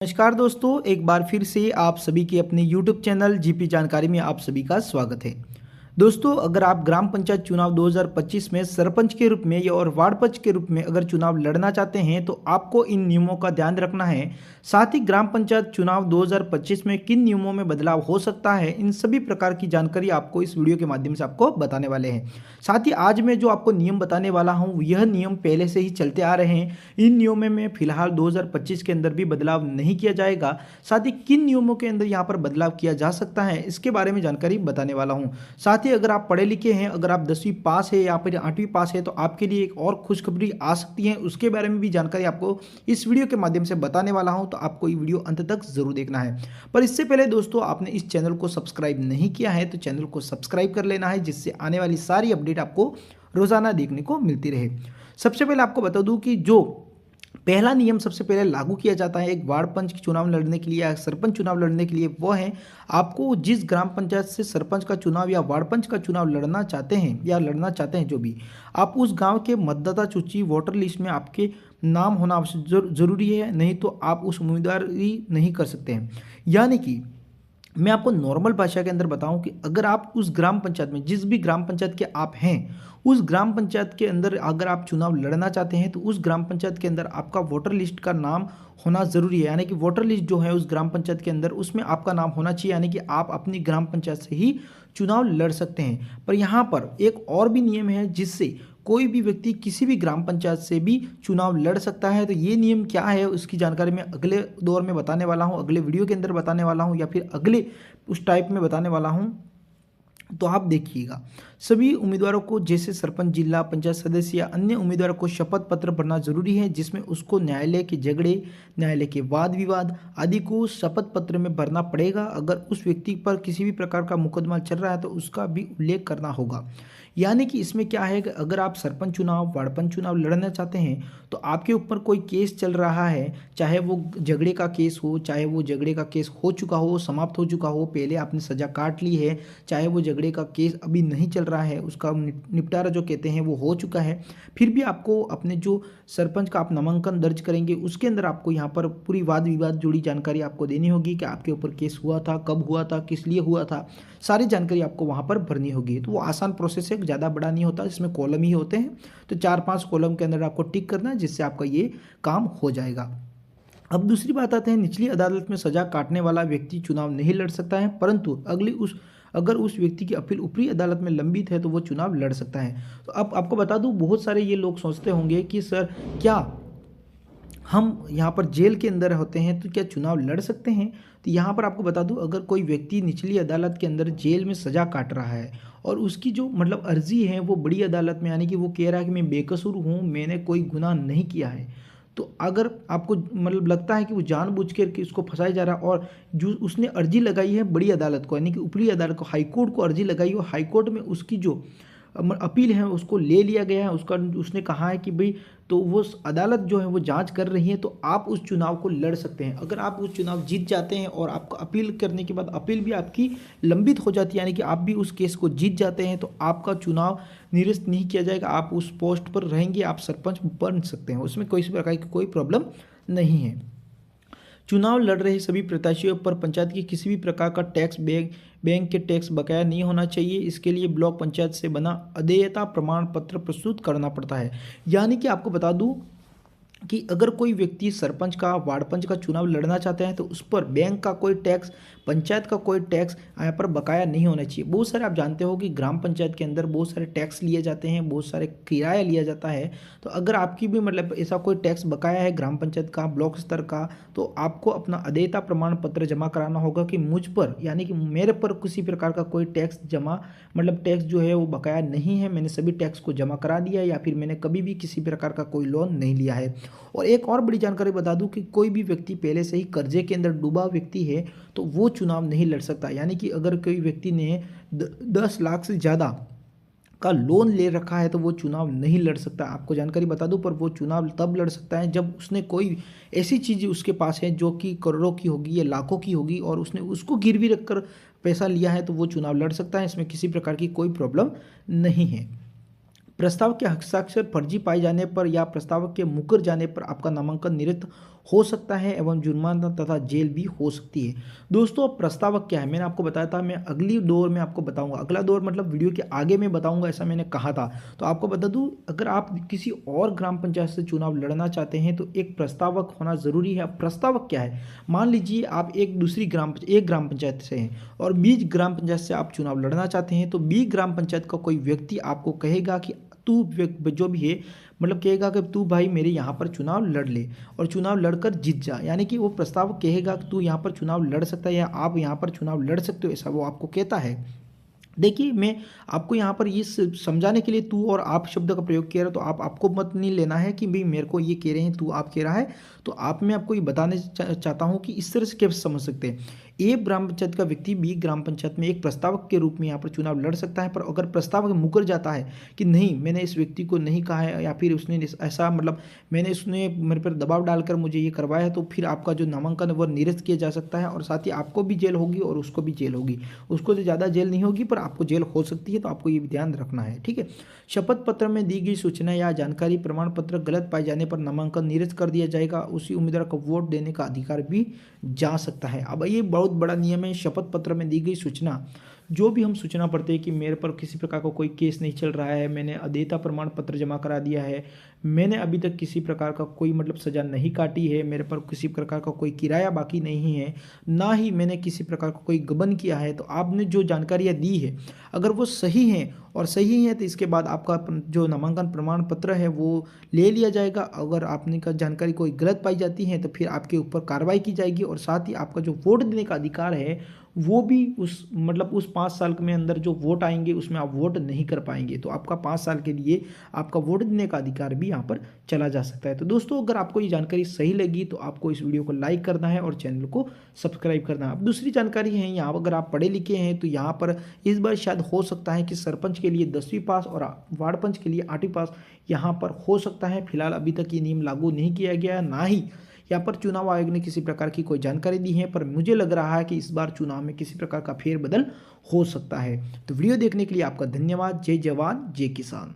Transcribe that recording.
नमस्कार दोस्तों, एक बार फिर से आप सभी के अपने YouTube चैनल जीपी जानकारी में आप सभी का स्वागत है। दोस्तों, अगर आप ग्राम पंचायत चुनाव 2025 में सरपंच के रूप में या और वार्ड पंच के रूप में अगर चुनाव लड़ना चाहते हैं तो आपको इन नियमों का ध्यान रखना है। साथ ही ग्राम पंचायत चुनाव 2025 में किन नियमों में बदलाव हो सकता है, इन सभी प्रकार की जानकारी आपको इस वीडियो के माध्यम से आपको बताने वाले हैं। साथ ही आज मैं जो आपको नियम बताने वाला हूँ, यह नियम पहले से ही चलते आ रहे हैं। इन नियमों में फिलहाल 2025 के अंदर भी बदलाव नहीं किया जाएगा। साथ ही किन नियमों के अंदर यहाँ पर बदलाव किया जा सकता है, इसके बारे में जानकारी बताने वाला हूँ। साथ ही अगर आप पढ़े लिखे हैं, अगर आप 10वीं पास है या फिर 8वीं पास है, तो आपके लिए एक और खुशखबरी आ सकती है। उसके बारे में भी जानकारी आपको इस वीडियो के माध्यम से बताने वाला हूं, तो आपको ये वीडियो अंत तक जरूर देखना है। पर इससे पहले दोस्तों, आपने इस चैनल को सब्सक्राइब नहीं किया है तो चैनल को सब्सक्राइब कर लेना है, जिससे आने वाली सारी अपडेट आपको रोजाना देखने को मिलती रहे। सबसे पहले आपको बता दूं कि जो पहला नियम सबसे पहले लागू किया जाता है एक वार्ड पंच चुनाव लड़ने के लिए या सरपंच चुनाव लड़ने के लिए, वो है आपको जिस ग्राम पंचायत से सरपंच का चुनाव या वार्ड पंच का चुनाव लड़ना चाहते हैं जो भी, आप उस गांव के मतदाता सूची वोटर लिस्ट में आपके नाम होना जरूरी है, नहीं तो आप उस उम्मीदवारी नहीं कर सकते हैं। यानी कि मैं आपको नॉर्मल भाषा के अंदर बताऊं कि अगर आप उस ग्राम पंचायत में, जिस भी ग्राम पंचायत के आप हैं, उस ग्राम पंचायत के अंदर अगर आप चुनाव लड़ना चाहते हैं तो उस ग्राम पंचायत के अंदर आपका वोटर लिस्ट का नाम होना जरूरी है। यानी कि वोटर लिस्ट जो है उस ग्राम पंचायत के अंदर, उसमें आपका नाम होना चाहिए। यानी कि आप अपनी ग्राम पंचायत से ही चुनाव लड़ सकते हैं। पर यहाँ पर एक और भी नियम है जिससे कोई भी व्यक्ति किसी भी ग्राम पंचायत से भी चुनाव लड़ सकता है। तो ये नियम क्या है, उसकी जानकारी मैं अगले दौर में बताने वाला हूँ, अगले वीडियो के अंदर बताने वाला हूँ, या फिर अगले उस टाइप में बताने वाला हूँ। तो आप देखिएगा, सभी उम्मीदवारों को जैसे सरपंच, जिला पंचायत सदस्य या अन्य उम्मीदवारों को शपथ पत्र भरना जरूरी है, जिसमें उसको न्यायालय के झगड़े, न्यायालय के वाद विवाद आदि को शपथ पत्र में भरना पड़ेगा। अगर उस व्यक्ति पर किसी भी प्रकार का मुकदमा चल रहा है तो उसका भी उल्लेख करना होगा। यानी कि इसमें क्या है कि अगर आप सरपंच चुनाव, वार्ड पंच चुनाव लड़ना चाहते हैं तो आपके ऊपर कोई केस चल रहा है, चाहे वो झगड़े का केस हो, चाहे वो झगड़े का केस हो चुका हो, समाप्त हो चुका हो, पहले आपने सजा काट ली है, चाहे वो झगड़े का केस अभी नहीं चल रहा है, उसका निपटारा जो कहते हैं वो हो चुका है, फिर भी आपको अपने जो सरपंच का आप नामांकन दर्ज करेंगे उसके अंदर आपको यहाँ पर पूरी वाद विवाद जुड़ी जानकारी आपको देनी होगी कि आपके ऊपर केस हुआ था, कब हुआ था, किस लिए हुआ था, सारी जानकारी आपको वहाँ पर भरनी होगी। तो वो आसान प्रोसेस है, ज़्यादा बड़ा नहीं होता, इसमें कॉलम ही होते हैं। तो 4-5 कॉलम के अंदर आपको टिक करना है, जिससे आपका ये काम हो जाएगा। अब दूसरी बात आते हैं, निचली अदालत में सजा काटने वाला व्यक्ति चुनाव नहीं लड़ सकता है, परंतु अगर उस व्यक्ति की अपील ऊपरी अदालत में लंबित है तो वो चुनाव लड़ सकता है। तो अब आपको बता दूं, बहुत सारे ये लोग सोचते होंगे कि सर, क्या हम यहाँ पर जेल के अंदर होते हैं तो क्या चुनाव लड़ सकते हैं? तो यहाँ पर आपको बता दूं, अगर कोई व्यक्ति निचली अदालत के अंदर जेल में सजा काट रहा है और उसकी जो अर्जी है वो बड़ी अदालत में, यानी कि वो कह रहा है कि मैं बेकसूर हूँ, मैंने कोई गुनाह नहीं किया है, तो अगर आपको लगता है कि वो जानबूझ कर के उसको फंसाया जा रहा है, और जो उसने अर्जी लगाई है बड़ी अदालत को, यानी कि ऊपरी अदालत को, हाई कोर्ट को अर्जी लगाई, और हाई कोर्ट में उसकी जो अपील है उसको ले लिया गया है, उसने कहा है कि भाई, तो वो अदालत जो है वो जांच कर रही है, तो आप उस चुनाव को लड़ सकते हैं। अगर आप उस चुनाव जीत जाते हैं और आपको अपील करने के बाद अपील भी आपकी लंबित हो जाती है, यानी कि आप भी उस केस को जीत जाते हैं, तो आपका चुनाव निरस्त नहीं किया जाएगा, आप उस पोस्ट पर रहेंगे, आप सरपंच बन सकते हैं, उसमें कोई प्रकार की कोई प्रॉब्लम नहीं है। चुनाव लड़ रहे सभी प्रत्याशियों पर पंचायत की किसी भी प्रकार का टैक्स, बैंक के टैक्स बकाया नहीं होना चाहिए। इसके लिए ब्लॉक पंचायत से बना अदेयता प्रमाण पत्र प्रस्तुत करना पड़ता है। यानी कि आपको बता दूं कि अगर कोई व्यक्ति सरपंच का, वार्ड पंच का चुनाव लड़ना चाहते हैं तो उस पर बैंक का कोई टैक्स, पंचायत का कोई टैक्स यहाँ पर बकाया नहीं होना चाहिए। बहुत सारे आप जानते हो कि ग्राम पंचायत के अंदर बहुत सारे टैक्स लिए जाते हैं, बहुत सारे किराया लिया जाता है। तो अगर आपकी भी ऐसा कोई टैक्स बकाया है ग्राम पंचायत का, ब्लॉक स्तर का, तो आपको अपना अदेयता प्रमाण पत्र जमा कराना होगा कि मुझ पर, यानी कि मेरे पर किसी प्रकार का कोई टैक्स टैक्स जो है वो बकाया नहीं है, मैंने सभी टैक्स को जमा करा दिया है, या फिर मैंने कभी भी किसी प्रकार का कोई लोन नहीं लिया है। और एक और बड़ी जानकारी बता दूं कि कोई भी व्यक्ति पहले से ही कर्जे के अंदर डूबा व्यक्ति है तो वो चुनाव नहीं लड़ सकता। यानी कि अगर कोई व्यक्ति ने 10 लाख से ज़्यादा का लोन ले रखा है तो वो चुनाव नहीं लड़ सकता। आपको जानकारी बता दूं, पर वो चुनाव तब लड़ सकता है जब उसने कोई ऐसी चीज़ उसके पास है जो कि करोड़ों की होगी या लाखों की होगी, और उसने उसको गिरवी रखकर पैसा लिया है, तो वो चुनाव लड़ सकता है। इसमें किसी प्रकार की कोई प्रॉब्लम नहीं है। प्रस्ताव के हस्ताक्षर फर्जी पाए जाने पर या प्रस्ताव के मुकर जाने पर आपका नामांकन निरस्त हो सकता है एवं जुर्माना तथा जेल भी हो सकती है। दोस्तों अब प्रस्तावक क्या है, मैंने आपको बताया था मैं अगली दौर में आपको बताऊंगा, अगला दौर मतलब वीडियो के आगे में बताऊंगा, ऐसा मैंने कहा था। तो आपको बता दूं, अगर आप किसी और ग्राम पंचायत से चुनाव लड़ना चाहते हैं तो एक प्रस्तावक होना जरूरी है। अब प्रस्तावक क्या है, मान लीजिए आप एक ग्राम पंचायत से हैं और 20 ग्राम पंचायत से आप चुनाव लड़ना चाहते हैं, तो 20 ग्राम पंचायत का कोई व्यक्ति आपको कहेगा कि तू जो भी है मतलब कहेगा कि तू भाई मेरे यहाँ पर चुनाव लड़ ले और चुनाव लड़कर जीत जा, यानी कि वो प्रस्तावक कहेगा कि तू यहाँ पर चुनाव लड़ सकता है या आप यहाँ पर चुनाव लड़ सकते हो, ऐसा वो आपको कहता है। देखिए मैं आपको यहाँ पर ये समझाने के लिए तू और आप शब्द का प्रयोग किया है, तो आपको मत नहीं लेना है कि भाई मेरे को ये कह रहे हैं तू आप कह रहा है, तो आप मैं आपको ये बताने चाहता हूँ कि इस तरह से कैसे समझ सकते हैं। एक ग्राम पंचायत का व्यक्ति बी ग्राम पंचायत में एक प्रस्तावक के रूप में यहाँ पर चुनाव लड़ सकता है, पर अगर प्रस्तावक मुकर जाता है कि नहीं मैंने इस व्यक्ति को नहीं कहा है या फिर उसने ऐसा मतलब उसने मेरे पर दबाव डालकर मुझे ये करवाया है, तो फिर आपका जो नामांकन है वह निरस्त किया जा सकता है और साथ ही आपको भी जेल होगी और उसको भी जेल होगी। उसको तो ज़्यादा जेल नहीं होगी पर आपको जेल हो सकती है, तो आपको ये भी ध्यान रखना है, ठीक है। शपथ पत्र में दी गई सूचना या जानकारी प्रमाण पत्र गलत पाए जाने पर नामांकन निरस्त कर दिया जाएगा, उसी उम्मीदवार को वोट देने का अधिकार भी जा सकता है। अब ये बहुत बड़ा नियम है, शपथ पत्र में दी गई सूचना, जो भी हम सूचना पढ़ते हैं कि मेरे पर किसी प्रकार का कोई केस नहीं चल रहा है, मैंने अदेयता प्रमाण पत्र जमा करा दिया है, मैंने अभी तक किसी प्रकार का कोई मतलब सज़ा नहीं काटी है, मेरे पर किसी प्रकार का कोई किराया बाकी नहीं है, ना ही मैंने किसी प्रकार का कोई गबन किया है, तो आपने जो जानकारियाँ दी है अगर वो सही हैं और सही है तो इसके बाद आपका जो नामांकन प्रमाण पत्र है वो ले लिया जाएगा। अगर आपने का जानकारी कोई गलत पाई जाती है तो फिर आपके ऊपर कार्रवाई की जाएगी और साथ ही आपका जो वोट देने का अधिकार है वो भी उस 5 साल में अंदर जो वोट आएंगे उसमें आप वोट नहीं कर पाएंगे, तो आपका 5 साल के लिए आपका वोट देने का अधिकार भी यहाँ पर चला जा सकता है। तो दोस्तों अगर आपको ये जानकारी सही लगी तो आपको इस वीडियो को लाइक करना है और चैनल को सब्सक्राइब करना है। अब दूसरी जानकारी है यहाँ, अगर आप पढ़े लिखे हैं तो यहाँ पर इस बार शायद हो सकता है कि सरपंच के लिए 10वीं पास और वार्ड पंच के लिए 8वीं पास यहाँ पर हो सकता है। फिलहाल अभी तक ये नियम लागू नहीं किया गया है, ना ही यहाँ पर चुनाव आयोग ने किसी प्रकार की कोई जानकारी दी है, पर मुझे लग रहा है कि इस बार चुनाव में किसी प्रकार का फेरबदल हो सकता है। तो वीडियो देखने के लिए आपका धन्यवाद। जय जवान जय किसान।